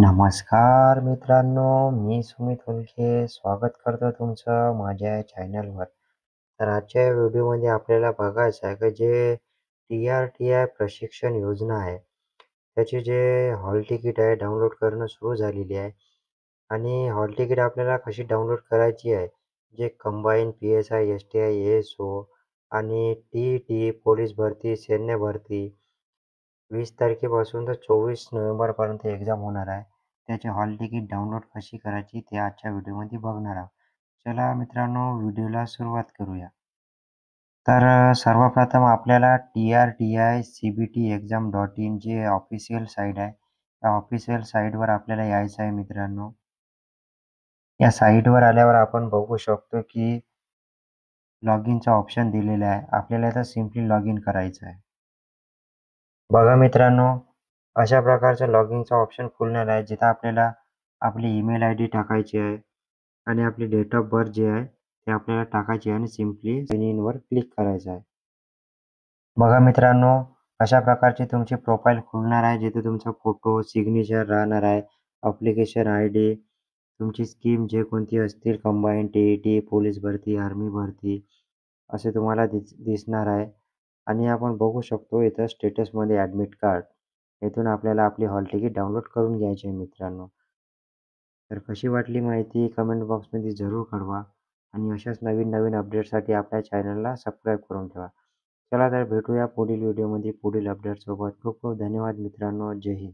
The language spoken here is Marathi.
नमस्कार मित्रांनो, मी सुमित हुलके स्वागत करतो तुमचं माझ्या चॅनलवर. तर आजच्या व्हिडिओमध्ये आपल्याला बघायचं आहे की जे TRTI प्रशिक्षण योजना आहे, त्याची जे हॉल तिकीट आहे डाउनलोड करणं सुरू झालेली आहे. आणि हॉल तिकीट आपल्याला कशी डाउनलोड करायची आहे, जे कंबाईन PSI, STI, ASO आणि TET, पोलीस भरती, सैन्य भरती 20 तारखेपासून तर 24 नोव्हेंबरपर्यंत एक्झाम होणार आहे. त्याची हॉल तिकीट डाउनलोड कशी करायची ते आजच्या व्हिडिओमध्ये बघणार आहोत. चला मित्रांनो व्हिडिओला सुरुवात करूया. तर सर्वप्रथम आपल्याला TRTI-CBT-exam.in जे ऑफिशियल साईट आहे, त्या ऑफिशियल साईटवर आपल्याला यायचं आहे मित्रांनो. या साईटवर आल्यावर आपण बघू शकतो की लॉगिनचा ऑप्शन दिलेला आहे. आपल्याला इथं सिम्पली लॉग इन करायचं आहे. बघा मित्रांनो, अशा प्रकारचं लॉगिनचा ऑप्शन खुलणार आहे, जिथं आपल्याला आपली ईमेल आयडी टाकायची आहे आणि आपली डेट ऑफ बर्थ जे आहे ते आपल्याला टाकायची आहे आणि सिम्पली साइन इनवर क्लिक करायचं आहे. बघा मित्रांनो, अशा प्रकारची तुमची प्रोफाईल खुलणार आहे, जिथे तुमचा फोटो, सिग्नेचर राहणार आहे, ॲप्लिकेशन आयडी, तुमची स्कीम जे कोणती असतील कंबाईन, TET, पोलीस भरती, आर्मी भरती असे तुम्हाला दिसणार आहे. आणि आपण बघू शकतो इथं स्टेटसमध्ये ॲडमिट कार्ड. येथून आपल्याला आपली हॉल तिकीट डाउनलोड करून घ्यायची आहे मित्रांनो. तर कशी वाटली माहिती कमेंट बॉक्समध्ये जरूर कळवा आणि अशाच नवीन अपडेटसाठी आपल्या चॅनलला सबस्क्राईब करून ठेवा. चला तर भेटूया पुढील व्हिडिओमध्ये पुढील अपडेटसोबत. खूप खूप धन्यवाद मित्रांनो. जय हिंद.